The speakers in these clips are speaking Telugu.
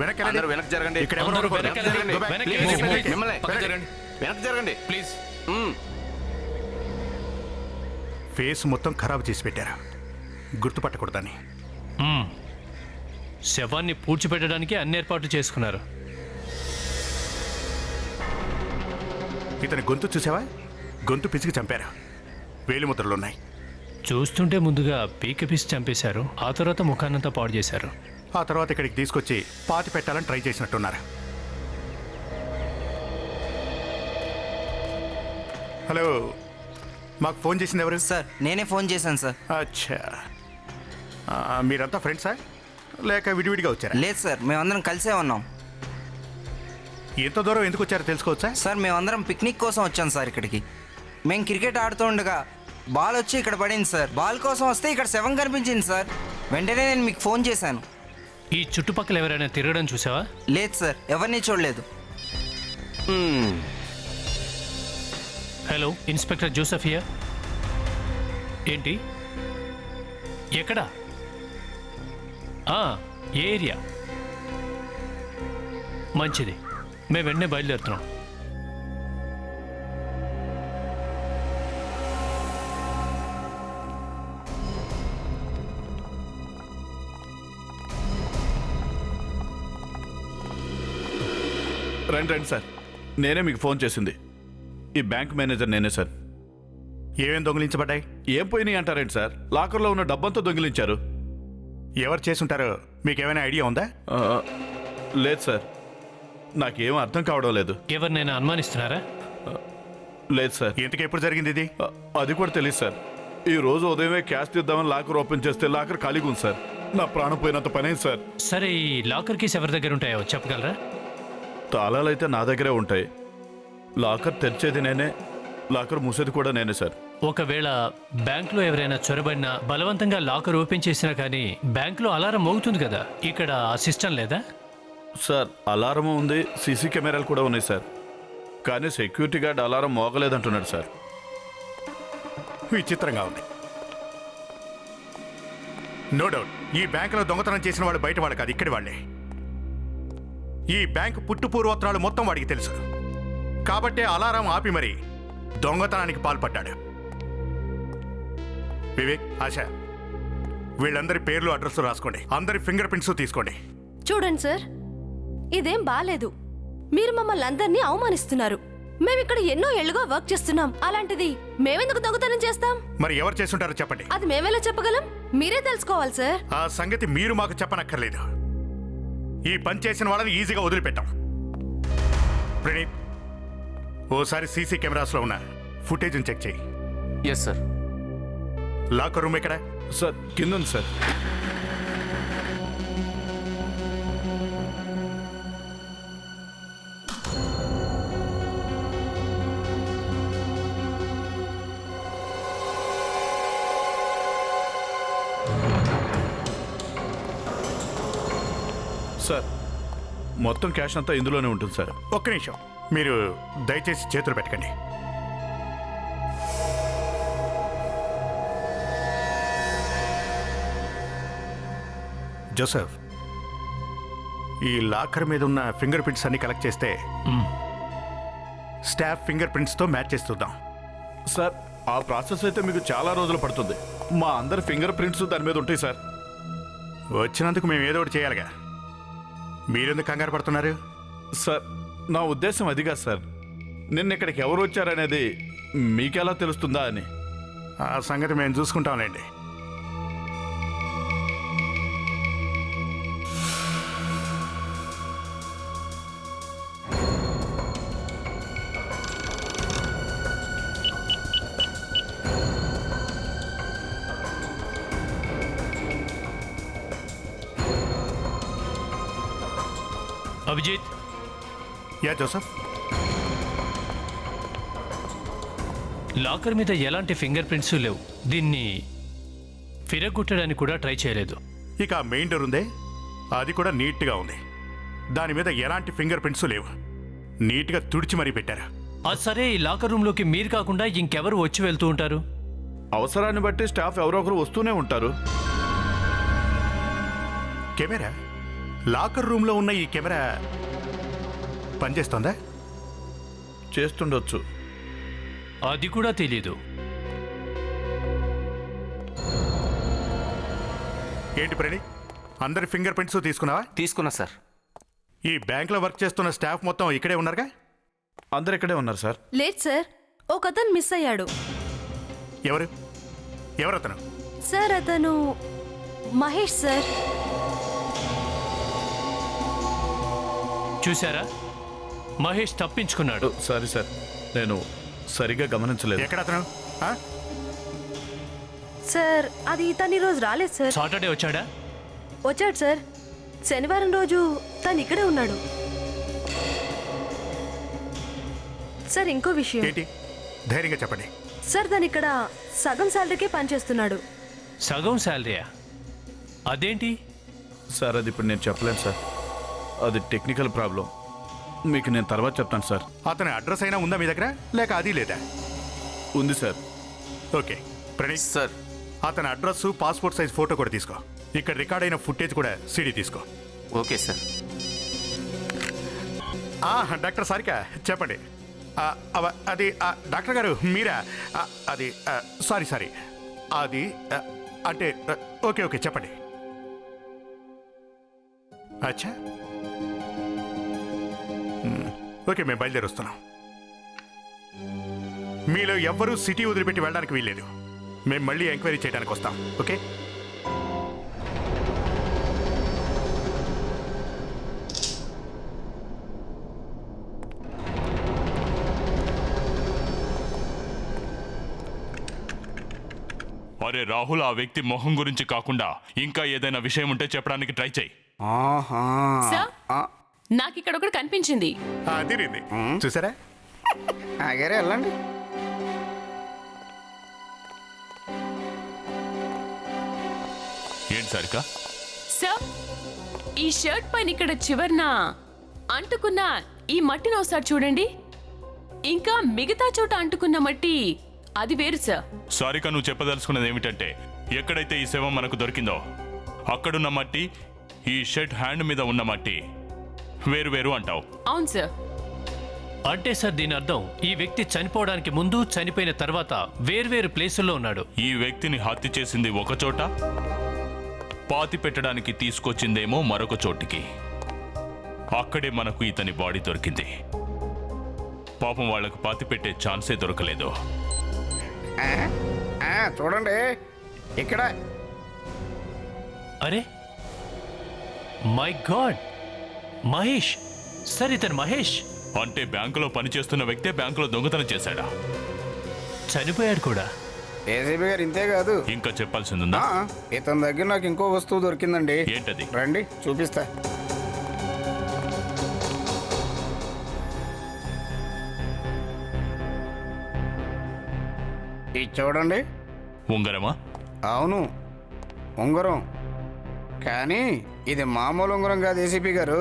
వెనక్కి జరగండి. ఇక్కడ వెనక్కి జరగండి ప్లీజ్. ఫేస్ మొత్తం ఖరాబ్ చేసి పెట్టారా, గుర్తుపట్టకూడదని. శవాన్ని పూడ్చిపెట్టడానికి అన్ని ఏర్పాట్లు చేసుకున్నారు. ఇతని గొంతు చూసావా? గొంతు పిసికి చంపారు. వేలిముద్రలున్నాయి. చూస్తుంటే ముందుగా పీక పిసి చంపేశారు, ఆ తర్వాత ముఖాన్నంతా పాడు చేశారు. ఆ తర్వాత ఇక్కడికి తీసుకొచ్చి పాతి పెట్టాలని ట్రై చేసినట్టున్నారు. హలో, మాకు ఫోన్ చేసింది ఎవరు? సార్ నేనే ఫోన్ చేశాను సార్. అచ్చా, మీరంతా ఫ్రెండ్సా లేక విడివిడిగా వచ్చారా? లేదు సార్, మేమందరం కలిసే ఉన్నాం. ఎంత దూరం ఎందుకు వచ్చారో తెలుసుకోవచ్చా? సార్ మేమందరం పిక్నిక్ కోసం వచ్చాం సార్ ఇక్కడికి. మేము క్రికెట్ ఆడుతూ ఉండగా బాల్ వచ్చి ఇక్కడ పడింది సార్. బాల్ కోసం వస్తే ఇక్కడ శవం కనిపించింది సార్. వెంటనే నేను మీకు ఫోన్ చేశాను. ఈ చుట్టుపక్కల ఎవరైనా తిరగడం చూసావా? లేదు సార్, ఎవరిని చూడలేదు. Hello, inspector Joseph here. ఏంటి, ఎక్కడ, ఏ ఏరియా? మంచిది, మేము వెంటనే బయలుదేరుతున్నాం. రండి సార్, నేనే మీకు ఫోన్ చేసింది. ఈ బ్యాంక్ మేనేజర్ నేనే సార్. ఏమేం దొంగిలించబడ్డాయి? ఏం పోయినాయి అంటారేంటి సార్? లాకర్లో ఉన్న డబ్బంతా దొంగిలించారు. ఎవరు చేసుంటారో మీకేమైనా ఐడియా ఉందా? లేదు సార్, నాకేం అర్థం కావడం లేదు. ఎవరినైనా అనుమానిస్తున్నారా? లేదు సార్. ఇంతకు ఎప్పుడు జరిగింది ఇది? అది కూడా తెలియదు సార్. ఈ రోజు ఉదయమే క్యాష్ తీద్దామని లాకర్ ఓపెన్ చేస్తే లాకర్ ఖాళీగా ఉంది సార్. నా ప్రాణం పోయినంత పనేది సార్. సరే, ఈ లాకర్ కీస్ ఎవరి దగ్గర ఉంటాయో చెప్పగలరా? తాళాలు అయితే నా దగ్గరే ఉంటాయి. లాకర్ తెరిచేది నేనే, లాకర్ మూసేది కూడా నేనే సార్. ఒకవేళ బ్యాంకులో ఎవరైనా చొరబడినా బలవంతంగా లాకర్ ఓపెన్ చేసినా కానీ బ్యాంకులో అలారం మోగుతుంది కదా, ఇక్కడ ఆ సిస్టమ్ లేదా? సార్ అలారం ఉంది, సీసీ కెమెరాలు కూడా ఉన్నాయి సార్. కానీ సెక్యూరిటీ గార్డ్ అలారం మోగలేదంటున్నాడు సార్. విచిత్రంగా ఉంది. నో డౌట్ ఈ బ్యాంకులో దొంగతనం చేసిన వాడు బయట వాడు కాదు, ఇక్కడి వాళ్ళే. ఈ బ్యాంకు పుట్టు పూర్వోత్తరాలు మొత్తం వాడికి తెలుసు. కాబట్టే అలారం ఆపి మరి దొంగతనానికి పాల్పడ్డాడు. వివేక్, ఆశ, వీళ్ళందరి పేర్లు అడ్రస్లు రాసుకోండి. అందరి ఫింగర్ ప్రింట్స్ తీసుకోండి. చూడండి సార్, ఇదేం బాలేదు. మీరు మమ్మల్ని అందరినీ అవమానిస్తున్నారు. మేమిక్కడ ఎన్నో ఏళ్లుగా వర్క్ చేస్తున్నాం. అలాంటిది మేమెందుకు దొంగతనం చేస్తాం? మరి ఎవరు చేస్తుంటారో చెప్పండి. అది మేమెలా చెప్పగలం? మీరే తెలుసుకోవాలి సార్. ఆ సంగతి మీరు మాకు చెప్పనక్కర్లేదు. ఈ పని చేసిన వాళ్ళని ఈజీగా వదిలిపెట్టాం. ప్రణీత్, ఓసారి సీసీ కెమెరాస్లో ఉన్న ఫుటేజ్ని చెక్ చేయి. Yes sir. లాకర్ రూమ్ ఎక్కడ? సార్ కింద ఉంది సార్. సార్ మొత్తం క్యాష్ అంతా ఇందులోనే ఉంటుంది సార్. ఒక్క నిమిషం, మీరు దయచేసి చేతులు పెట్టకండి. జోసెఫ్, ఈ లాకర్ మీద ఉన్న ఫింగర్ ప్రింట్స్ అన్ని కలెక్ట్ చేస్తే స్టాఫ్ ఫింగర్ ప్రింట్స్తో మ్యాచ్ చేస్తుందాం. సార్ ఆ ప్రాసెస్ అయితే మీకు చాలా రోజులు పడుతుంది. మా అందరి ఫింగర్ ప్రింట్స్ దాని మీద ఉంటాయి సార్. వచ్చినందుకు మేము ఏదో ఒకటి చేయాలిగా. మీరెందుకు కంగారు పడుతున్నారు? సార్ నా ఉద్దేశం అది కాదు సార్. నిన్న ఇక్కడికి ఎవరు వచ్చారనేది మీకెలా తెలుస్తుందా అని. ఆ సంగతి మేము చూసుకుంటాంలేండి. అభిజిత్. Yeah Joseph. లాకర్ మీద ఎలాంటి ఫింగర్ ప్రింట్స్ లేవు. దీన్ని ఫిరగొట్టడానికి కూడా ట్రై చేయలేదు. ఇక మెయిన్ డోర్ ఉందే, అది కూడా నీట్గా ఉంది. దాని మీద ఎలాంటి ఫింగర్ ప్రింట్స్ లేవు. నీట్గా తుడిచి మరీ పెట్టారు. అది సరే, ఈ లాకర్ రూమ్లోకి మీరు కాకుండా ఇంకెవరు వచ్చి వెళ్తూ ఉంటారు? అవసరాన్ని బట్టి స్టాఫ్ ఎవరో ఒకరు వస్తూనే ఉంటారు. కెమెరా లాకర్ రూమ్లో ఉన్న ఈ కెమెరా పనిచేస్తోందా? చేస్తుండొచ్చు. అది కూడా తెలీదు. ఏంటి ప్రణి, అందరి ఫింగర్ ప్రింట్స్ తీసుకున్నావా? తీసుకున్నా సార్. ఈ బ్యాంక్లో వర్క్ చేస్తున్న స్టాఫ్ మొత్తం ఇక్కడే ఉన్నారుగా? అందరు ఇక్కడే ఉన్నారు సార్. లేదు సార్, ఒక అతను మిస్ అయ్యాడు. ఎవరతను? సార్ అతను మహేష్ సార్. చూసారా, మహేష్ తప్పించుకున్నాడు. సారీ సార్, నేను సరిగా గమనించలేదు. ఎక్కడ అతను? ఆ? సార్ అది తను ఈరోజు రాలేదు సార్. సాటర్డే వచ్చాడా? వచ్చాడు సార్. శనివారం రోజు తను ఇక్కడే ఉన్నాడు సార్. ఇంకో విషయం. ఏంటి? ధైర్యంగా చెప్పండి. సార్ తను ఇక్కడ సగం శాలరీకే పనిచేస్తున్నాడు. సగం శాలరీయా? అదేంటి? సార్ అది ఇప్పుడు నేను చెప్పలేను సార్, అది టెక్నికల్ ప్రాబ్లం. మీకు నేను తర్వాత చెప్తాను సార్. అతని అడ్రస్ అయినా ఉందా మీ దగ్గర, లేక అది లేదా? ఉంది సార్. ఓకే ప్రణీత్ సార్ అతని అడ్రస్, పాస్పోర్ట్ సైజ్ ఫోటో కూడా తీసుకో. ఇక్కడ రికార్డ్ అయిన ఫుటేజ్ కూడా సీడీ తీసుకో. Okay sir. డాక్టర్ సారిక చెప్పండి. అది డాక్టర్ గారు మీరా? అది సారీ అది అంటే ఓకే చెప్పండి. అచ్చా ఓకే, మేము బయలుదేరి వస్తున్నాం. మీలో ఎవ్వరూ సిటీ వదిలిపెట్టి వెళ్ళడానికి వీల్లేదు. మేము మళ్ళీ ఎంక్వైరీ చేయడానికి వస్తాం. ఓకే? అరే రాహుల్, ఆ వ్యక్తి మొహం గురించి కాకుండా ఇంకా ఏదైనా విషయం ఉంటే చెప్పడానికి ట్రై చేయి. సార్, నాకు ఇక్కడ ఒకటి కనిపించింది. అదిరింది చూసారా? ఆగారే వెళ్ళండి. ఏంటి సారిక? సార్, ఈ షర్ట్ పైన ఇక్కడ చివర్న అంటుకున్న ఈ మట్టిని ఒకసారి చూడండి. ఇంకా మిగతా చోట అంటుకున్న మట్టి అది వేరు సార్. సారిక, నువ్వు చెప్పదలుచుకున్నది ఏమిటంటే, ఎక్కడైతే ఈ శవం మనకు దొరికిందో అక్కడున్న మట్టి, ఈ షర్ట్ హ్యాండ్ మీద ఉన్న మట్టి వేరు వేరు అంటావు. అవును సార్. అంటే సార్ దీని అర్థం ఈ వ్యక్తి చనిపోవడానికి ముందు, చనిపోయిన తర్వాత వేర్వేరు ప్లేసుల్లో ఉన్నాడు. ఈ వ్యక్తిని హత్య చేసింది ఒక చోట, పాతి పెట్టడానికి తీసుకొచ్చిందేమో మరొక చోటికి. అక్కడే మనకు ఇతని బాడీ దొరికింది. పాపం వాళ్లకు పాతి పెట్టే ఛాన్సే దొరకలేదు. చూడండి ఇక్కడ. అరే మై గాడ్, మహేష్ సార్, ఇతను మహేష్. అంటే బ్యాంకులో పనిచేస్తున్న వ్యక్తే బ్యాంకులో దొంగతనం చేశాడా? చనిపోయాడు కూడా. ఏసీబీ గారు ఇంతే కాదు, ఇంకా చెప్పాల్సిందా? ఇతని దగ్గర నాకు ఇంకో వస్తువు దొరికిందండి. ఏంటది? రండి చూపిస్తా. ఇది చూడండి. ఉంగరమా? అవును, ఉంగరం. కానీ ఇది మామూలు ఉంగరం కాదు ఏసీపీ గారు.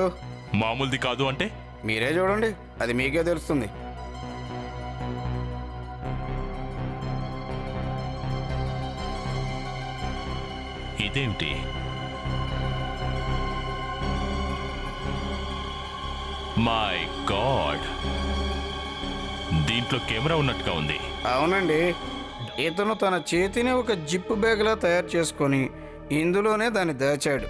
మామూలుది కాదు అంటే? మీరే చూడండి, అది మీకే తెలుస్తుంది. ఇదేమిటి? మై గాడ్, దీంట్లో కెమెరా ఉన్నట్టుగా ఉంది. అవునండి, ఇతను తన చేతిని ఒక జిప్ బ్యాగ్లా తయారు చేసుకొని ఇందులోనే దాన్ని దాచాడు.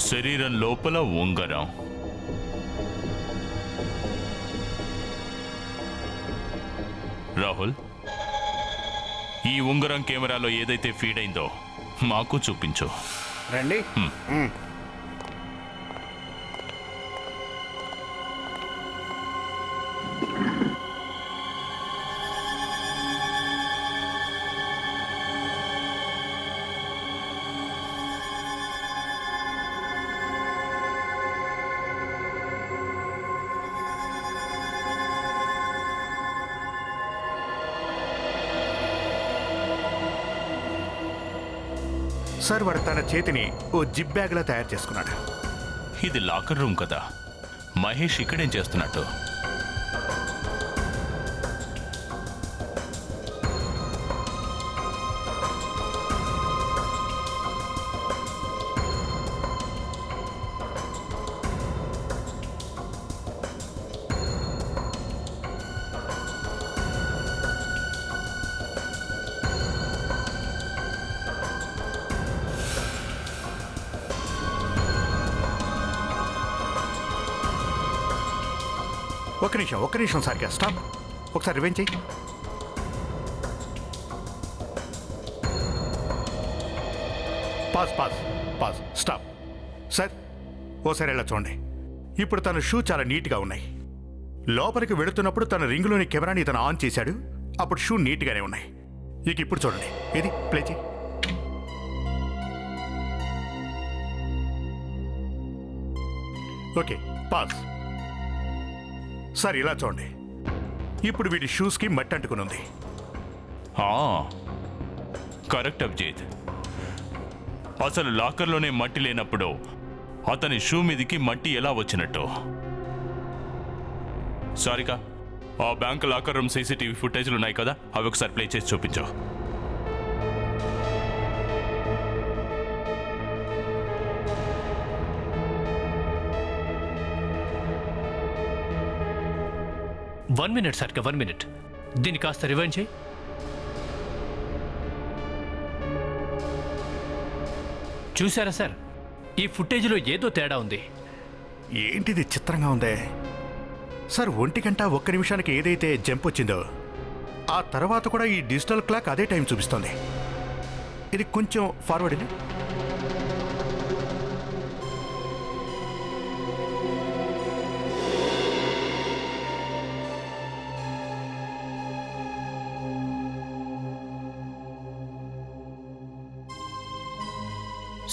శరీరం లోపల ఉంగరం. రాహుల్, ఈ ఉంగరం కెమెరాలో ఏదైతే ఫీడ్ అయిందో మాకు చూపించు. రండి. సార్ వాడు తన చేతిని ఓ జిప్ బ్యాగ్లా తయారు చేసుకున్నాడు. ఇది లాకర్ రూమ్ కదా, మహేష్ ఇక్కడేం చేస్తున్నట్టు? ఒక్క నిమిషం సార్గా స్టాప్. ఒకసారి రివెంజ్ చెయ్యి. Pause stop. సార్ ఓసారి ఎలా చూడండి. ఇప్పుడు తన షూ చాలా నీట్గా ఉన్నాయి. లోపలికి వెళుతున్నప్పుడు తన రింగులోని కెమెరాని తను ఆన్ చేశాడు. అప్పుడు షూ నీట్గానే ఉన్నాయి. ఇక ఇప్పుడు చూడండి, ఇది ప్లే చేయి. Okay pause. సార్ ఇలా చూడండి, ఇప్పుడు వీడి షూస్కి మట్టి అంటుకుని ఉంది. కరెక్ట్ అభిజిత్. అసలు లాకర్లోనే మట్టి లేనప్పుడు అతని షూ మీదికి మట్టి ఎలా వచ్చినట్టు? సారికా, ఆ బ్యాంక్ లాకర్ రూమ్ సీసీటీవీ ఫుటేజ్లు ఉన్నాయి కదా, అవి ఒకసారి ప్లే చేసి చూపించు. One minute sir, 1 minute. దీన్ని కాస్త రివైండ్ చేయి. చూసారా సార్, ఈ ఫుటేజ్లో ఏదో తేడా ఉంది. ఏంటిది చిత్రంగా ఉందే సార్. 1 నిమిషానికి ఏదైతే జంప్ వచ్చిందో ఆ తర్వాత కూడా ఈ డిజిటల్ క్లాక్ అదే టైం చూపిస్తుంది. ఇది కొంచెం ఫార్వర్డ్ ఇది.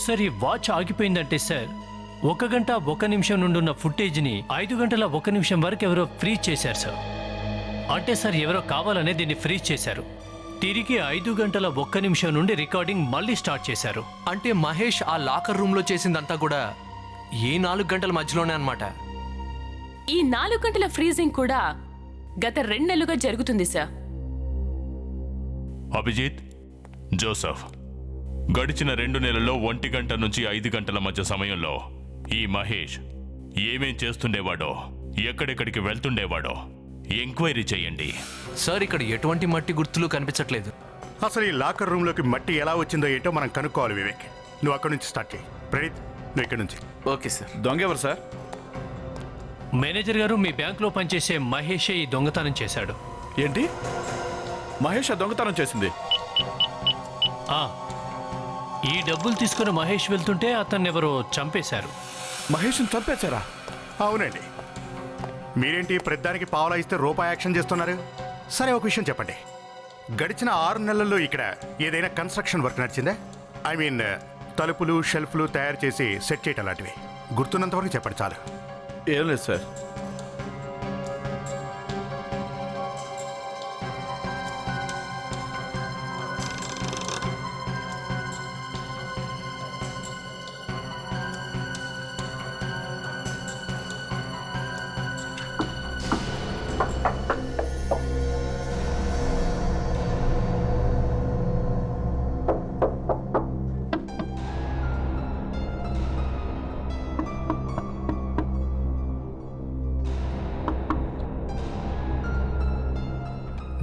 సార్, ఈ వాచ్ ఆగిపోయిందంటే సార్ 1 గంట 1 నిమిషం నుండి ఉన్న ఫుటేజ్ని 5 గంటల 1 నిమిషం వరకు ఎవరో ఫ్రీజ్ చేశారు సార్. అంటే సార్, ఎవరో కావాలనే దీన్ని ఫ్రీజ్ చేశారు. తిరిగి 5 గంటల 1 నిమిషం నుండి రికార్డింగ్ మళ్ళీ స్టార్ట్ చేశారు. అంటే మహేష్ ఆ లాకర్ రూమ్లో చేసిందంతా కూడా ఈ 4 గంటల మధ్యలోనే అన్నమాట. ఈ 4 గంటల ఫ్రీజింగ్ కూడా గత 2 నెలలుగా జరుగుతుంది సార్. అభిజిత్, జోసఫ్, గడిచిన 2 నెలల్లో 1 గంట నుంచి 5 గంటల మధ్య సమయంలో ఈ మహేష్ ఏమేం చేస్తుండేవాడో, ఎక్కడెక్కడికి వెళ్తుండేవాడో ఎంక్వైరీ చేయండి. సార్, ఇక్కడ ఎటువంటి మట్టి గుర్తులు కనిపించట్లేదు. అసలు ఈ లాకర్ రూమ్లోకి మట్టి ఎలా వచ్చిందో ఏంటో మనం కనుక్కోవాలి. వివేక్, నువ్వు అక్కడి నుంచి స్టార్ట్ చేయి. ప్రణీత్, నువ్వు ఇక్కడి నుంచి. Okay sir. దొంగ ఎవరు సార్? మేనేజర్ గారు, మీ బ్యాంకులో పనిచేసే మహేషే ఈ దొంగతనం చేశాడు. ఏంటి? మహేష్ ఆ దొంగతనం చేసింది? ఈ డబ్బులు తీసుకుని మహేష్ వెళ్తుంటే అతన్ని ఎవరో చంపేశారు. మహేష్ని చంపేశారా? అవునండి. మీరేంటి ప్రతిదానికి పావలా ఇస్తే రూపాయి యాక్షన్ చేస్తున్నారు? సరే, ఒక విషయం చెప్పండి. గడిచిన 6 నెలల్లో ఇక్కడ ఏదైనా కన్స్ట్రక్షన్ వర్క్ నడిచిందా? ఐ మీన్ తలుపులు, షెల్ఫ్లు తయారు చేసి సెట్ చేయటం లాంటివి గుర్తున్నంతవరకు చెప్పండి చాలు. ఏం లేదు సార్.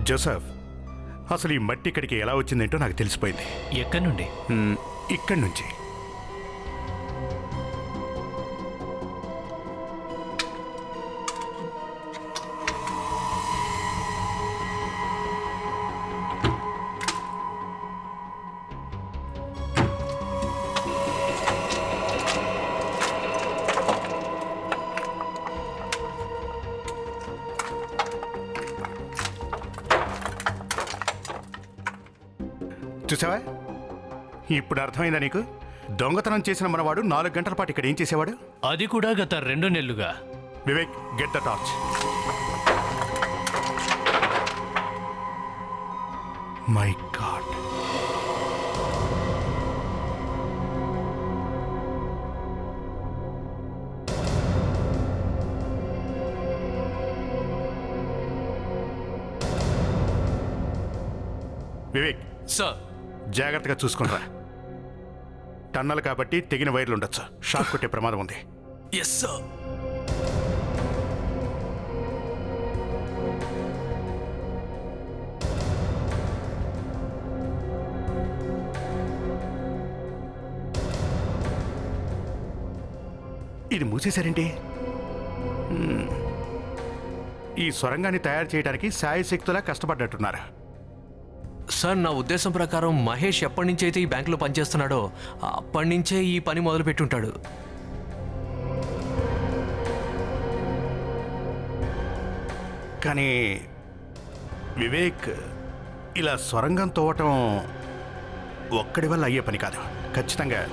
జోసఫ్, అసలు ఈ మట్టి ఇక్కడికి ఎలా వచ్చిందేంటో నాకు తెలిసిపోయింది. ఎక్కడి నుండి? ఇక్కడి నుంచి. చూసావా? ఇప్పుడు అర్థమైందా నీకు? దొంగతనం చేసిన మనవాడు 4 గంటల పాటు ఇక్కడ ఏం చేసేవాడు? అది కూడా గత 2 నెలలుగా. Vivek, get the torch. My God. Vivek, sir జాగ్రత్తగా చూసుకుంటా. టన్నల్ కాబట్టి తెగిన వైర్లు ఉండొచ్చు, షాక్ కొట్టే ప్రమాదం ఉంది. Yes sir. ఇది మూసేశారేంటి? ఈ సొరంగాన్ని తయారు చేయడానికి శాయశక్తులా కష్టపడ్డట్టున్నారు. సార్ నా ఉద్దేశం ప్రకారం మహేష్ ఎప్పటి నుంచి అయితే ఈ బ్యాంకులో పనిచేస్తున్నాడో అప్పటి నుంచే ఈ పని మొదలు పెట్టుంటాడు. కానీ వివేక్, ఇలా సొరంగం తోవటం ఒక్కడి వల్ల అయ్యే పని కాదు. ఖచ్చితంగా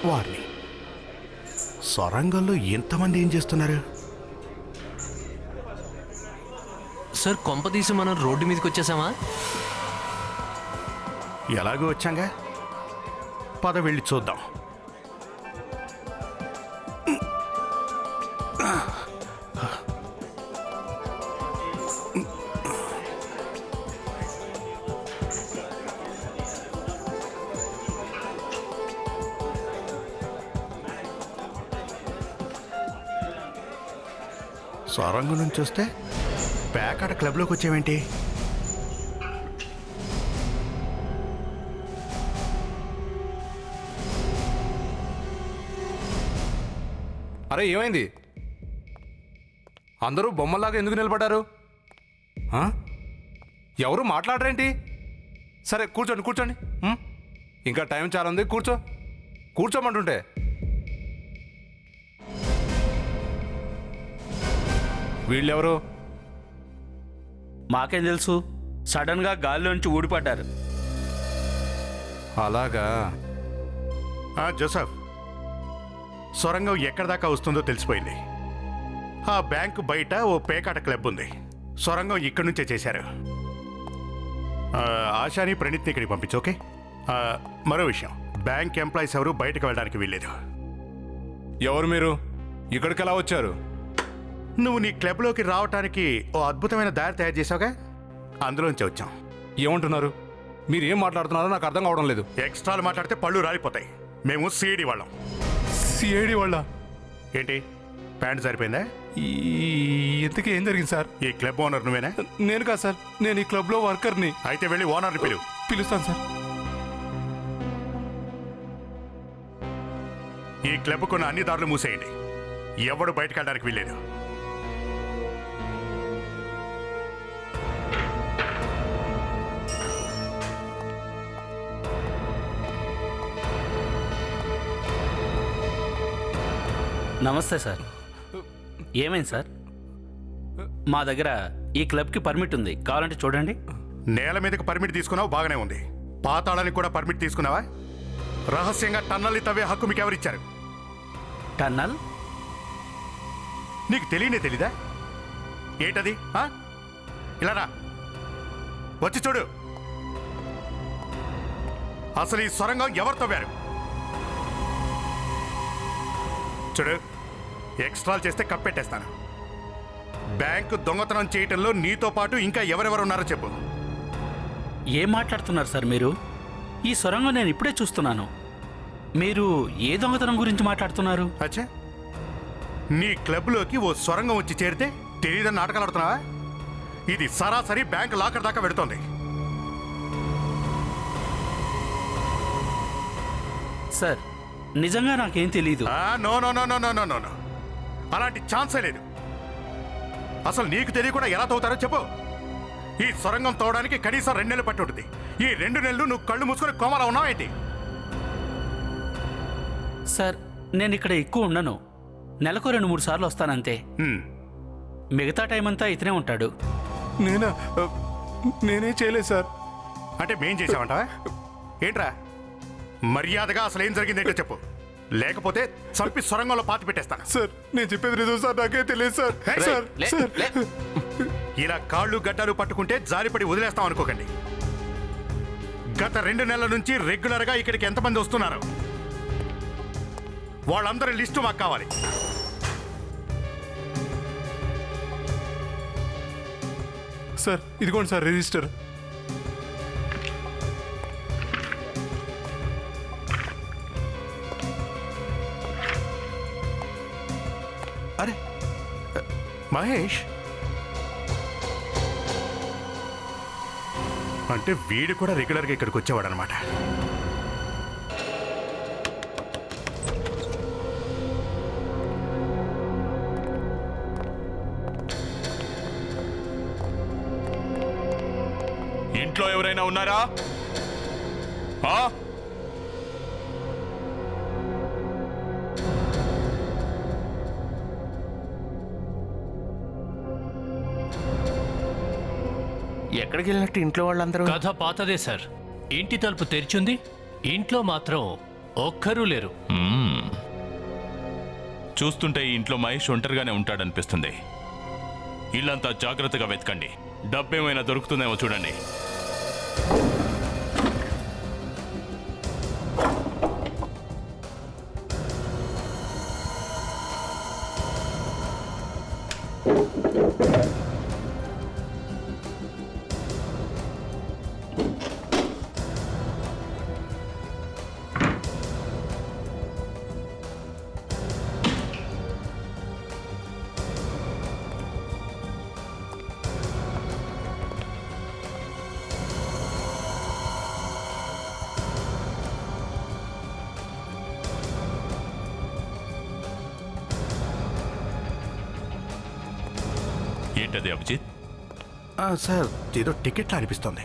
వారిని సొరంగంలో ఎంతమంది ఏం చేస్తున్నారు? సార్ కొంపదీసి మనం రోడ్డు మీదకి వచ్చేసామా? ఎలాగో వచ్చాంగా, పద వెళ్ళి చూద్దాం. సొరంగం నుంచి వస్తే పేకాట క్లబ్లోకి వచ్చావేంటి? అరే ఏమైంది? అందరూ బొమ్మలాగా ఎందుకు నిలబడ్డారు? ఆ? ఎవరు మాట్లాడరేంటి? సరే కూర్చోండి కూర్చోండి. ఇంకా టైం చాలా ఉంది, కూర్చోమంటుంటే. వీళ్ళెవరు? మాకేం తెలుసు, సడన్గా గాలిలోంచి ఊడిపడ్డారు. అలాగా? జోసఫ్, సొరంగం ఎక్కడి దాకా వస్తుందో తెలిసిపోయింది. ఆ బ్యాంకు బయట ఓ పేకాట క్లబ్ ఉంది. సొరంగం ఇక్కడి నుంచే చేశారు. ఆశాని, ప్రణీత్ని ఇక్కడికి పంపించు, ఓకే? మరో విషయం, బ్యాంక్ ఎంప్లాయీస్ ఎవరు బయటకు వెళ్ళడానికి వీల్లేదు. ఎవరు మీరు? ఇక్కడికి ఎలా వచ్చారు? నువ్వు నీ క్లబ్లోకి రావటానికి ఓ అద్భుతమైన దారి తయారు చేసావుగా, అందులోంచి వచ్చాం. ఏమంటున్నారు? మీరు ఏం మాట్లాడుతున్నారో నాకు అర్థం కావడం లేదు. ఎక్స్ట్రాలు మాట్లాడితే పళ్ళు రాలిపోతాయి. మేము సిఐడి వాళ్ళం. సిఐడి వాళ్ళ? ఏంటి, ప్యాంట్ సరిపోయిందా? ఇంతకీ ఏం జరిగింది సార్? ఈ క్లబ్ ఓనర్ నువ్వేనా? నేను కాదు సార్, నేను ఈ క్లబ్లో వర్కర్ని. అయితే వెళ్ళి ఓనర్ని పిలుస్తాను సార్. ఈ క్లబ్ కొన్న అన్ని దారులు మూసేయండి. ఎవడు బయటకు వెళ్ళడానికి వీల్లేదు. నమస్తే సార్. ఏమైంది సార్? మా దగ్గర ఈ క్లబ్కి పర్మిట్ ఉంది, కావాలంటే చూడండి. నేల మీదకి పర్మిట్ తీసుకున్నావు, బాగానే ఉంది. పాతాళానికి కూడా పర్మిట్ తీసుకున్నావా? రహస్యంగా టన్నల్ని తవ్వే హక్కు మీకు ఎవరిచ్చారు? టన్నల్? నీకు తెలియనే తెలీదా? ఏంటది? ఇలా రా, వచ్చి చూడు. అసలు ఈ సొరంగం ఎవరు తవ్వారు? చూడు, ఎక్స్ట్రాలు చేస్తే కప్పెట్టేస్తాను. బ్యాంకు దొంగతనం చేయటంలో నీతో పాటు ఇంకా ఎవరెవరు ఉన్నారో చెప్పు. ఏం మాట్లాడుతున్నారు సార్ మీరు? ఈ సొరంగం నేను ఇప్పుడే చూస్తున్నాను. మీరు ఏ దొంగతనం గురించి మాట్లాడుతున్నారు? అచ్చా, నీ క్లబ్లోకి ఓ సొరంగం వచ్చి చేరితే తెలియదని నాటకాలు ఆడుతున్నావా? ఇది సరాసరి బ్యాంక్ లాకర్ దాకా పెడుతోంది. సార్ నిజంగా నాకేం తెలీదు. No no no no no no no, అలాంటి ఛాన్సే లేదు. అసలు నీకు తెలియకుండా ఎలా తవ్వుతారో చెప్పు. ఈ సొరంగం తవ్వడానికి కనీసం 2 నెలలు పట్టి ఉంటుంది. ఈ 2 నెలలు నువ్వు కళ్ళు మూసుకొని కోమలా ఉన్నావేంటి? సార్ నేను ఇక్కడ ఎక్కువ ఉండను, నెలకు 2-3 సార్లు వస్తానంతే. మిగతా టైం అంతా ఇతనే ఉంటాడు. నేనే చేయలేదు సార్. అంటే మేం చేసామంటావా? ఏంట్రా, మర్యాదగా అసలు ఏం జరిగిందేంటో చెప్పు, లేకపోతే చంపి సొరంగంలో పాతి పెట్టేస్తాను. సార్ నేను చెప్పేది నిజం సార్, నాకే తెలియదు సార్. సార్ ఇలా కాళ్ళు గడ్డాలు పట్టుకుంటే జారిపడి వదిలేస్తాం అనుకోకండి. గత 2 నెలల నుంచి రెగ్యులర్గా ఇక్కడికి ఎంతమంది వస్తున్నారు? వాళ్ళందరి లిస్టు మాకు కావాలి. సార్ ఇదిగోండి సార్ రిజిస్టర్. అరే మహేష్ అంటే వీడు కూడా రెగ్యులర్గా ఇక్కడికి వచ్చేవాడు అనమాట. ఇంట్లో ఎవరైనా ఉన్నారా? ఆ? ఎక్కడికి వెళ్ళినట్టు ఇంట్లో వాళ్ళందరూ? కథ పాతదే సార్. ఇంటి తలుపు తెరిచుంది, ఇంట్లో మాత్రం ఒక్కరూ లేరు. చూస్తుంటే ఈ ఇంట్లో మహేష్ ఒంటరిగానే ఉంటాడనిపిస్తుంది. ఇల్లంతా జాగ్రత్తగా వెతకండి, డబ్బేమైనా దొరుకుతుందేమో చూడండి. ఏంటది అభిజిత్? సార్ ఏదో టికెట్లా అనిపిస్తోంది,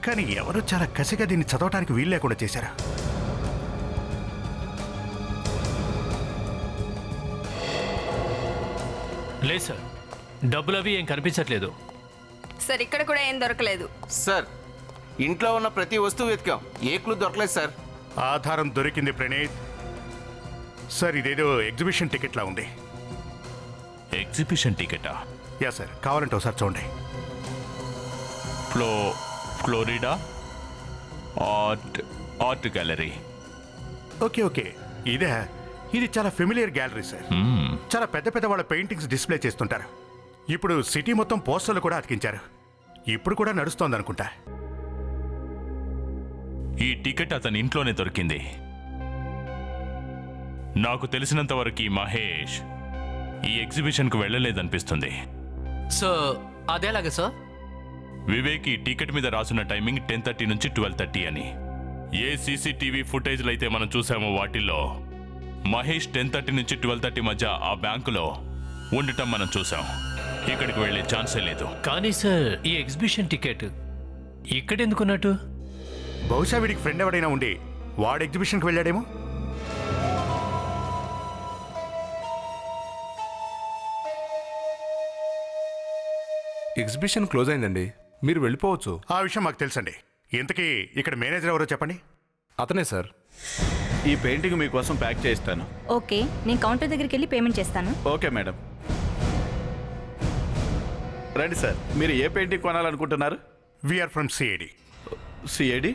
కానీ ఎవరు చాలా కసిగా దీన్ని చదవటానికి వీలు లేకుండా చేశారు. లేదు సార్, డబ్బులు అవి ఏం కనిపించట్లేదు. సార్ ఇక్కడ కూడా ఏం దొరకలేదు సార్, ఇంట్లో ఉన్న ప్రతి వస్తువు వెతికాం, ఏ క్లూ దొరకలేదు సార్. ఆధారం దొరికింది ప్రణీత్. సార్ ఇదేదో ఎగ్జిబిషన్ టికెట్లా ఉంది. ఎగ్జిబిషన్ టికెటా? యా సార్, కావాలంటే ఒకసారి చూడండి. Florida art gallery. Okay okay, ఇది చాలా ఫెమిలియర్ గ్యాలరీ సార్. చాలా పెద్ద పెద్ద వాళ్ళ పెయింటింగ్స్ డిస్ప్లే చేస్తుంటారు. ఇప్పుడు సిటీ మొత్తం పోస్టర్లు కూడా అతికించారు. ఇప్పుడు కూడా నడుస్తోంది అనుకుంటా. ఈ టికెట్ అతని ఇంట్లోనే దొరికింది. నాకు తెలిసినంత వరకు ఈ మహేష్ ఈ ఎగ్జిబిషన్కు వెళ్ళలేదనిపిస్తుంది. సో అదేలాగా సార్? వివేక్ ఈ టికెట్ మీద రాసున్న టైమింగ్ 10:30 నుంచి 12:30 అని. ఏ సీసీటీవీ ఫుటేజ్లు అయితే మనం చూసామో వాటిల్లో మహేష్ 10:30 నుంచి 12:30 మధ్య ఆ బ్యాంకులో ఉండటం మనం చూసాం. ఇక్కడికి వెళ్ళే ఛాన్సే లేదు. కానీ సార్, ఈ ఎగ్జిబిషన్ టికెట్ ఇక్కడెందుకున్నట్టు? బహుశా వీడికి ఫ్రెండ్ ఎవడైనా ఉండి వాడు ఎగ్జిబిషన్కి వెళ్ళాడేమో. ఎగ్జిబిషన్ క్లోజ్ అయిందండి, మీరు వెళ్ళిపోవచ్చు. ఆ విషయం మాకు తెలుసండి. ఇంతకీ ఇక్కడ మేనేజర్ ఎవరో చెప్పండి. అతనే సార్. ఈ పెయింటింగ్ మీకోసం ప్యాక్ చేస్తాను. ఓకే, నేను కౌంటర్ దగ్గరికి వెళ్ళి పేమెంట్ చేస్తాను. Okay madam. రండి సార్, మీరు ఏ పెయింటింగ్ కొనాలనుకుంటున్నారు? We are from CID. సిఐడి?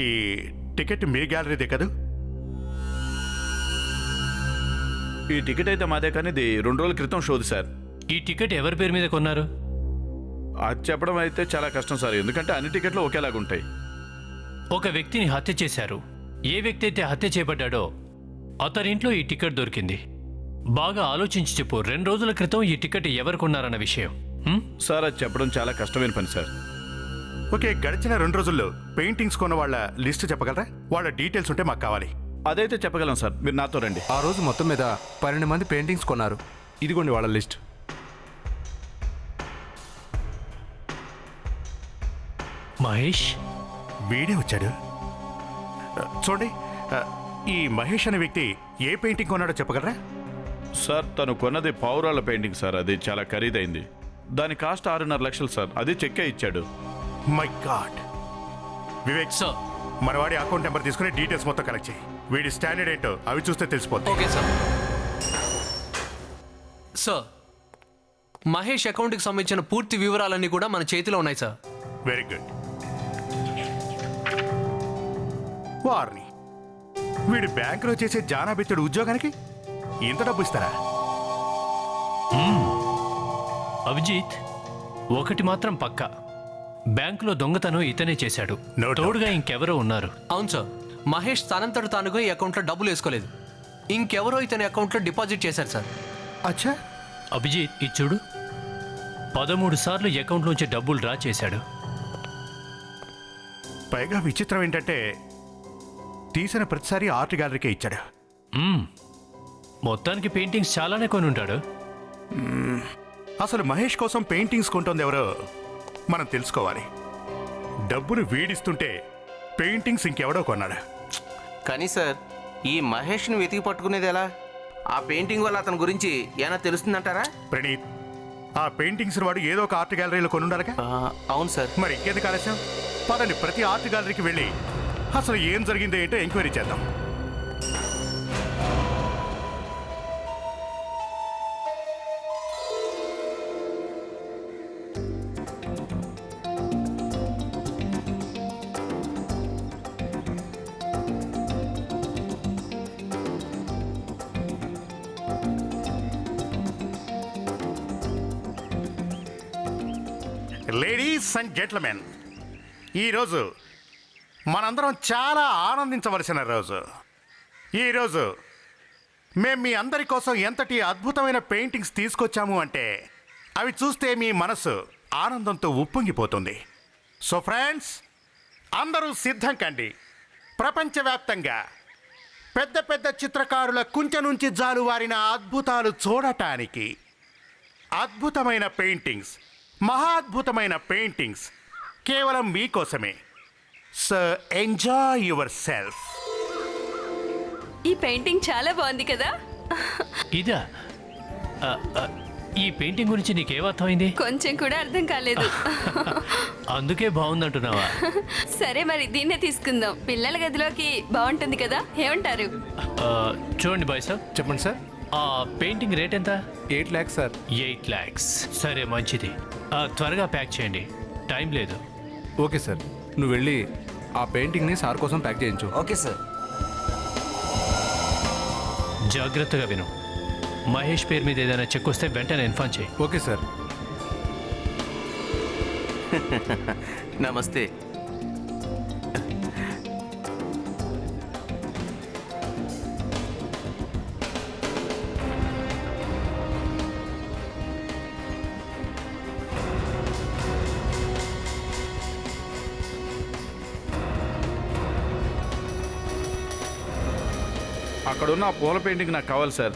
ఈ టికెట్ మీ గ్యాలరీదే కదా? ఈ టికెట్ అయితే మాదే, కానీ ఇది 2 రోజుల క్రితం షోది సార్. ఈ టికెట్ ఎవరి పేరు మీద కొన్నారు? అది చెప్పడం అయితే చాలా కష్టం సార్, ఎందుకంటే అన్ని టికెట్లు ఒకేలాగా ఉంటాయి. ఒక వ్యక్తిని హత్య చేశారు. ఏ వ్యక్తి అయితే హత్య చేయబడ్డాడో అతని ఇంట్లో ఈ టికెట్ దొరికింది. బాగా ఆలోచించి చెప్పు, 2 రోజుల క్రితం ఈ టికెట్ ఎవరు కొన్నారన్న విషయం. సార్ అది చెప్పడం చాలా కష్టమైన పని సార్. ఓకే, గడిచిన 2 రోజుల్లో పెయింటింగ్స్ కొన్న వాళ్ళ లిస్ట్ చెప్పగలరా? వాళ్ళ డీటెయిల్స్ ఉంటే మాకు కావాలి. అదైతే చెప్పగలం సార్, మీరు నాతో రండి. ఆ రోజు మొత్తం మీద 12 మంది పెయింటింగ్స్ కొన్నారు. ఇదిగోండి వాళ్ళ లిస్ట్. మహేష్ వీడే వచ్చాడు. చూడండి, ఈ మహేష్ అనే వ్యక్తి ఏ పెయింటింగ్ కొన్నాడో చెప్పగలరా? సార్ తను కొన్నది పావురాల పెయింటింగ్ సార్, అది చాలా ఖరీదైంది. దాని కాస్ట్ 6.5 లక్షలు సార్, అది చెక్కే ఇచ్చాడు. My God. వివేక్ సార్, మన వాడి అకౌంట్ నెంబర్ తీసుకుని డీటెయిల్స్ మొత్తం కలెక్ట్ చేయి. వీడి స్టాండర్డ్ ఏంటో అవి చూస్తే తెలిసిపోతుంది. Okay sir. సార్, మహేష్ అకౌంట్కి సంబంధించిన పూర్తి వివరాలన్నీ కూడా మన చేతిలో ఉన్నాయి సార్. Very good. వారిని వీడి బ్యాంకులో చేసే జానాబెత్తుడు ఉద్యోగానికి ఇంత డబ్బు ఇస్తారా? అభిజిత్, ఒకటి మాత్రం పక్కా, బ్యాంకులో దొంగతనం ఇతనే చేశాడు. No doubt. తోడుగా ఇంకెవరో ఉన్నారు. అవును సార్, మహేష్ తనంతట తానుగా ఈ అకౌంట్లో డబ్బులు వేసుకోలేదు. ఇంకెవరో ఇతని అకౌంట్లో డిపాజిట్ చేశారు సార్. అచ్చా, అభిజిత్ ఇది చూడు, 13 సార్లు అకౌంట్లోంచి డబ్బులు డ్రా చేశాడు. పైగా విచిత్రం ఏంటంటే తీసిన ప్రతిసారి ఆర్ట్ గ్యాలరీకే ఇచ్చాడు. మొత్తానికి పెయింటింగ్స్ చాలానే కొని ఉంటాడు. అసలు మహేష్ కోసం పెయింటింగ్స్ కొంటుంది ఎవరో మనం తెలుసుకోవాలి. డబ్బులు వీడిస్తుంటే పెయింటింగ్స్ ఇంకెవడో కొన్నాడు. కానీ సార్, ఈ మహేష్ని వెతికి పట్టుకునేది ఎలా? ఆ పెయింటింగ్ వల్ల అతని గురించి ఏమైనా తెలుస్తుందంటారా? ప్రణీత్, ఆ పెయింటింగ్స్ వాడు ఏదో ఒక ఆర్ట్ గ్యాలరీలో కొనుండాలిగా. అవును సార్. మరి ఇంకెందుకు ఆలస్యం? పదండి ప్రతి ఆర్ట్ గ్యాలరీకి వెళ్ళి అసలు ఏం జరిగిందో ఏంటో ఎంక్వైరీ చేద్దాం. లేడీస్ అండ్ జెంట్మెన్, ఈరోజు మనందరం చాలా ఆనందించవలసిన రోజు. ఈరోజు మేము మీ అందరి కోసం ఎంతటి అద్భుతమైన పెయింటింగ్స్ తీసుకొచ్చాము అంటే అవి చూస్తే మీ మనసు ఆనందంతో ఉప్పొంగిపోతుంది. సో ఫ్రెండ్స్, అందరూ సిద్ధం కండి. ప్రపంచవ్యాప్తంగా పెద్ద పెద్ద చిత్రకారుల కుంచె నుంచి జాలువారిన అద్భుతాలు చూడటానికి అద్భుతమైన పెయింటింగ్స్, మహాద్భుతమైన పెయింటింగ్స్ కేవలం మీకోసమే. So enjoy your self. ఈ పెయింటింగ్ చాలా బాగుంది కదా. ఇదా? ఈ పెయింటింగ్ గురించి నీకేమర్థమైంది? కొంచెం కూడా అర్థం కాలేదు. అందుకే బాగుందంటున్నావా? సరే మరి దీన్నే తీసుకుందాం. పిల్లల గదిలోకి బాగుంటుంది కదా, ఏమంటారు? చూడండి బాయ్ సార్. చెప్పండి సార్. ఆ పెయింటింగ్ రేట్ ఎంత? 8 lakhs సార్. 8 lakhs. సరే మంచిది. త్వరగా ప్యాక్ చేయండి, టైం లేదు. ఓకే సార్, నువ్వు వెళ్ళి ఆ పెయింటింగ్ని సార్ కోసం ప్యాక్ చేయించు. Okay sir. జాగ్రత్తగా విను. మహేష్ పేరు మీద ఏదైనా చెక్ వస్తే వెంటనే ఇన్ఫార్మ్ చేయి. Okay sir. నమస్తే. అక్కడున్న ఆ పూల పెయింటింగ్ నాకు కావాలి సార్.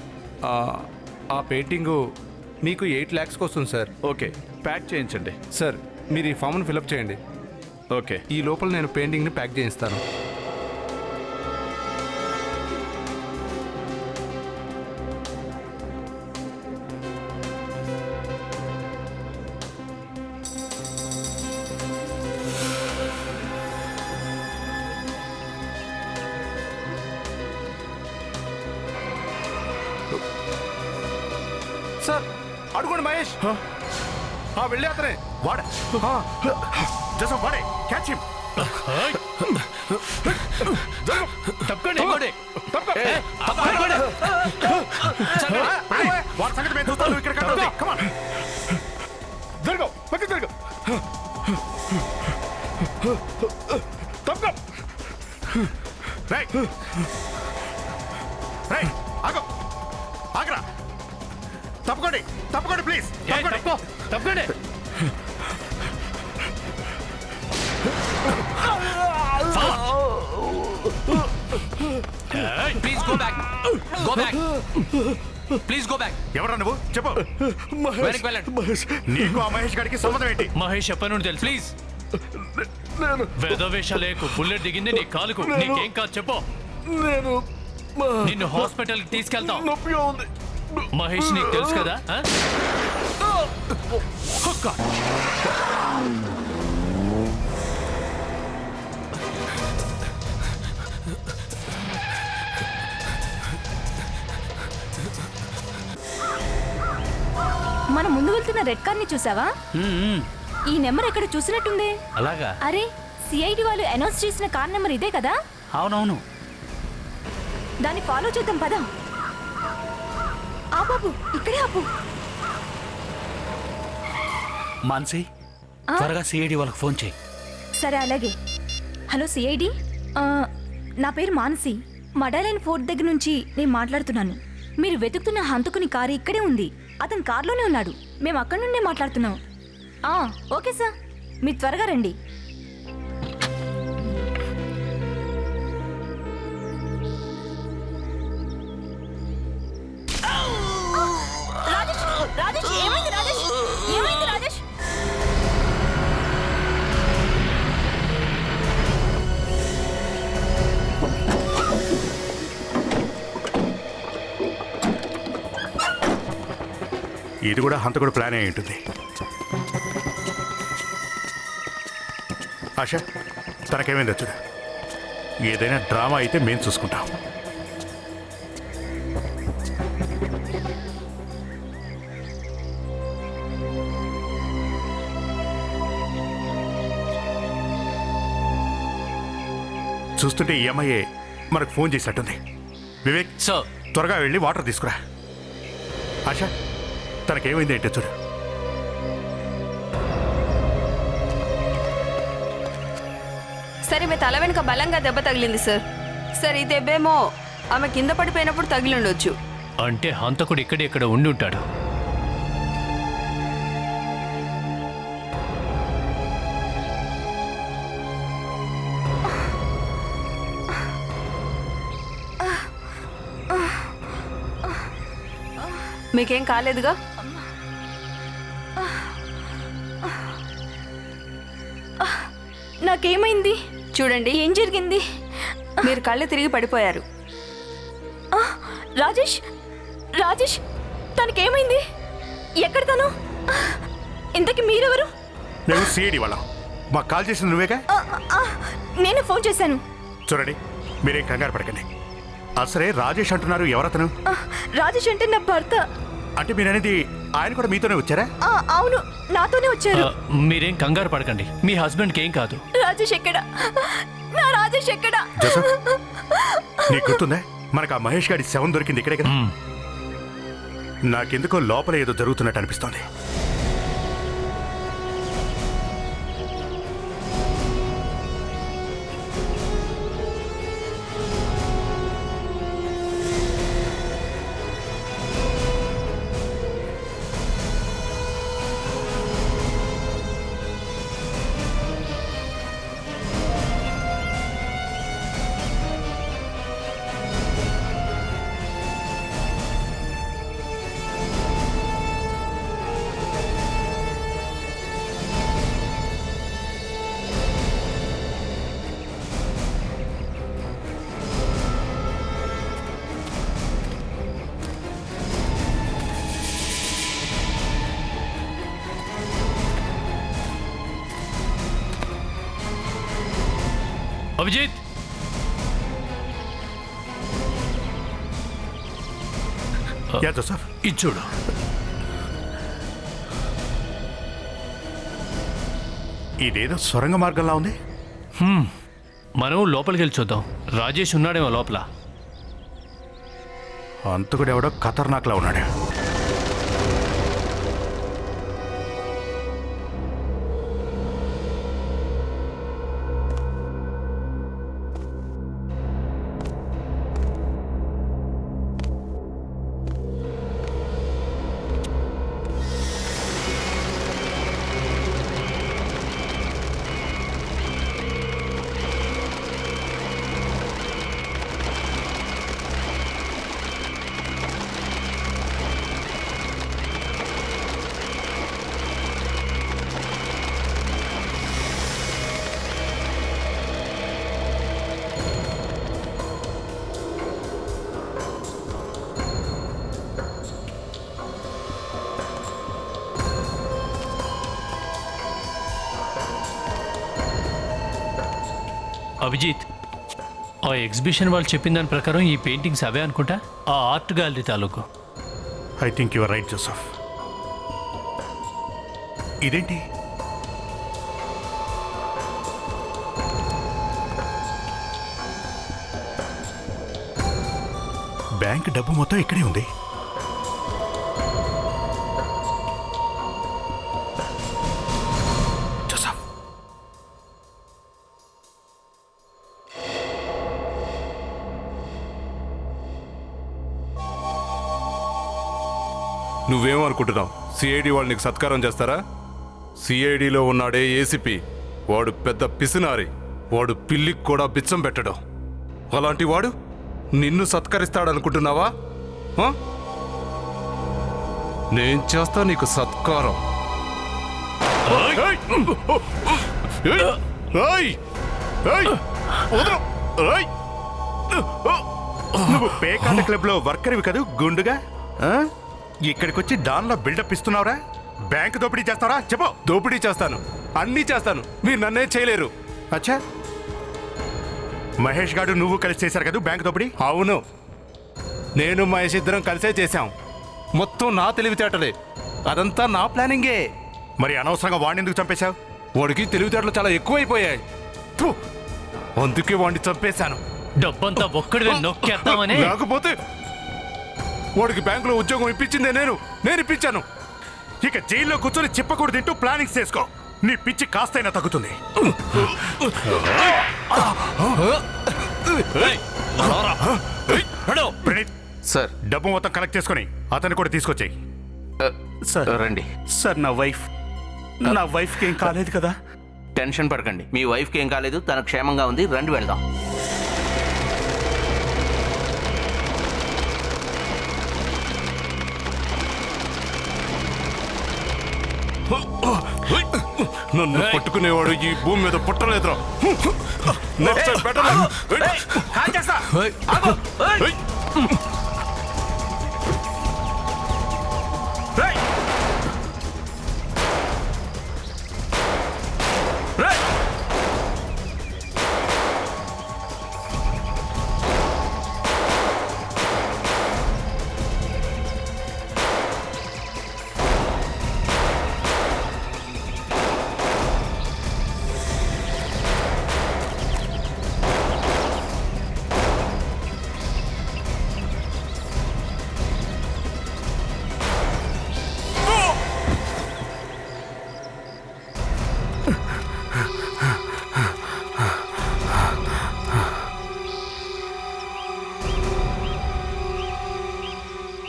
ఆ పెయింటింగు మీకు 8 lakhsకి వస్తుంది సార్. ఓకే, ప్యాక్ చేయించండి. సార్, మీరు ఈ ఫామ్ను ఫిలప్ చేయండి. ఓకే, ఈ లోపల నేను పెయింటింగ్ని ప్యాక్ చేయిస్తాను. సార్, అడుగుండి మహేష్. వెళ్ళి అతనే వాడ జసం వాడే, క్యాచ్ హిమ్. తప్పకండి. వాడి సంగతి మేము చూస్తాను. ఇక్కడ కమాన్, జరగ పక్క జరగ. తప్పక రైట్ రైట్, ఆగో, ఆగరా, తప్పకోండి తప్పకోండి ప్లీజ్, తప్పకండి. Please go back. Go back. Please go back. ఎవరా నువ్వు? చెప్పు. వెనక్కి వెళ్ళండి. నీకు ఆ మహేష్ గారికి సంబంధం ఏంటి? మహేష్ ఎప్పటి నుండి తెలుసు? ప్లీజ్. వేదవేషాలేకు. బుల్లెట్ దిగింది నీ కాలుకు. నీకేం కాదు చెప్పు. నిన్ను హాస్పిటల్కి తీసుకెళ్తాం. నొప్పిగా ఉంది. మహేష్ నీకు తెలుసు కదా? మనం ముందు వెళ్తున్న రెడ్ కార్ ని చూసావా? ఈ నెంబర్ ఎక్కడ చూసినట్టుంది. అలాగా? అరే, సిఐడి వాళ్ళు అనౌన్స్ చేసిన కార్ నెంబర్ ఇదే కదా? అవునవును. దాన్ని ఫాలో చేద్దాం పద. ఆ బాబు, ఇక్కడే ఆపు. మాన్సి, త్వరగా సిఐడి వాళ్ళకి ఫోన్ చేయి. సరే అలాగే. హలో సిఐడి, నా పేరు మానసి. మడాలైన ఫోర్ట్ దగ్గర నుంచి నేను మాట్లాడుతున్నాను. మీరు వెతుకుతున్న హంతకుని కారు ఇక్కడే ఉంది. అతను కారులోనే ఉన్నాడు. మేము అక్కడి నుండే మాట్లాడుతున్నాం. ఓకే సార్, మీరు త్వరగా రండి. రాజేష్, రాజేష్, ఏమైంది రాజేష్? ఏమైంది రాజేష్? ఇది కూడా హంతకుడు ప్లాన్ అయి ఉంటుంది. ఆశ, తనకేమైంది చూడు. ఏదైనా డ్రామా అయితే మేము చూసుకుంటాం. చూస్తుంటే ఈ అమ్మాయి మనకు ఫోన్ చేసినట్టుంది. వివేక్, సార్, త్వరగా వెళ్ళి వాటర్ తీసుకురా. ఆశ, తనకేమైంది ఏంటో చూడు. సరే, మీ తల వెనుక బలంగా దెబ్బ తగిలింది సార్. సార్, ఈ దెబ్బేమో ఆమె కింద పడిపోయినప్పుడు తగిలి ఉండొచ్చు. అంటే హంతకుడు ఇక్కడ ఉండి ఉంటాడు. మీకేం కాలేదుగా? నాకేమైంది? చూడండి, ఏం జరిగింది? మీరు కళ్ళు తిరిగి పడిపోయారు. రాజేష్, రాజేష్, తనకేమైంది? ఎక్కడ తను? ఇంతకీ మీరెవరు? మేము సిఐడి వాళ్ళం. మాకు కాల్ చేసింది నువ్వేగా? నేను ఫోన్ చేశాను. చూడండి, మీరేం కంగారు పడకండి. అసలే రాజేష్ అంటున్నారు. ఎవరతను? రాజేష్ అంటే నా భర్త. అంటే మీరనేది ఆయన కూడా మీతోనే వచ్చారా? అవును, నాతోనే వచ్చారు. మీరేం కంగారు పడకండి. మీ హస్బెండ్కి ఏం కాదు. రాజేష్ ఎక్కడా? నా రాజేష్ ఎక్కడా? జోసఫ్, నీకు గుర్తుందా మనకు ఆ మహేష్ గారి శవం దొరికింది ఇక్కడే కదా? నాకెందుకో లోపల ఏదో జరుగుతున్నట్టు అనిపిస్తోంది. అభిజిత్, యా జోసఫ్, ఇది చూడు. ఇదేదో సొరంగ మార్గంలా ఉంది. మనం లోపలికి వెళ్ళి చూద్దాం. రాజేష్ ఉన్నాడేమో లోపల. అంతకుడు ఎవడో ఖతర్నాక్లా ఉన్నాడు. అభిజిత్, ఆ ఎగ్జిబిషన్ వాళ్ళు చెప్పిన దాని ప్రకారం ఈ పెయింటింగ్స్ అవే అనుకుంటా. ఆ ఆర్ట్ గ్యాలరీ తాలూకు. I think you are right Joseph. ఇదేంటి? బ్యాంక్ డబ్బు మొత్తం ఇక్కడే ఉంది. జోసఫ్, నువ్వేమనుకుంటున్నావు సిఐడి వాళ్ళు నీకు సత్కారం చేస్తారా? సిఐడిలో ఉన్నాడే ఏసీపీ, వాడు పెద్ద పిసినారి. వాడు పిల్లికి కూడా బిచ్చం పెట్టడం. అలాంటి వాడు నిన్ను సత్కరిస్తాడనుకుంటున్నావా? ఆ? నేను చేస్తా నీకు సత్కారం. నువ్వు పేకాట క్లబ్ లో వర్కర్వి కదూ గుండుగా? ఇక్కడికొచ్చి డాన్లో బిల్డప్ ఇస్తున్నావురా? బ్యాంక్ దోపిడీ చేస్తారా? చెప్పు. దోపిడీ చేస్తాను, అన్నీ చేస్తాను. మీరు నన్నే చేయలేరు. అచ్చా, మహేష్ గారు నువ్వు కలిసి చేశారు కదా బ్యాంక్ దోపిడీ? అవును, నేను మహేష్ ఇద్దరం కలిసే చేశాం. మొత్తం నా తెలివితేటలే, అదంతా నా ప్లానింగే. మరి అనవసరంగా వాడిని ఎందుకు చంపేశావు? వాడికి తెలివితేటలు చాలా ఎక్కువైపోయాయి. థు, అందుకే వాడిని చంపేశాను. డబ్బంతా ఒక్కడివే నొక్కేద్దామని. లేకపోతే వాడికి బ్యాంకులో ఉద్యోగం ఇప్పించిందే నేను ఇప్పించాను. ఇక జైల్లో కూర్చొని చిప్పకూడు తింటూ ప్లానింగ్స్ చేసుకో. నీ పిచ్చి కాస్తైనా తగ్గుతుంది. ప్రణీత్ సార్, డబ్బు మొత్తం కలెక్ట్ చేసుకొని అతన్ని కూడా తీసుకొచ్చాయి. సార్ రండి. సార్, నా వైఫ్కి ఏం కాలేదు కదా? టెన్షన్ పడకండి, మీ వైఫ్కి ఏం కాలేదు, తన క్షేమంగా ఉంది. రండి వెళ్దాం. నన్ను పట్టుకునేవాడు ఈ భూమి మీద పుట్టలేదురా. Next time better.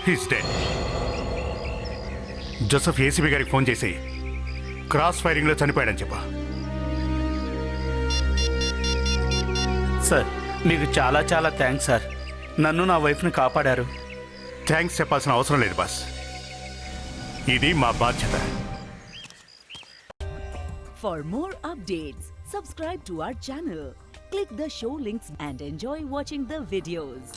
He's dead. Joseph ACB గారికి ఫోన్ చేసి క్రాస్ ఫైరింగ్ లో చనిపోయాడని చెప్పా. సార్, మీకు చాలా చాలా థ్యాంక్స్ సార్. నన్ను నా వైఫ్ని కాపాడారు. థ్యాంక్స్ చెప్పాల్సిన అవసరం లేదు బాస్, ఇది మా బాధ్యత. For more updates, subscribe to our channel, click the show links and enjoy watching the videos.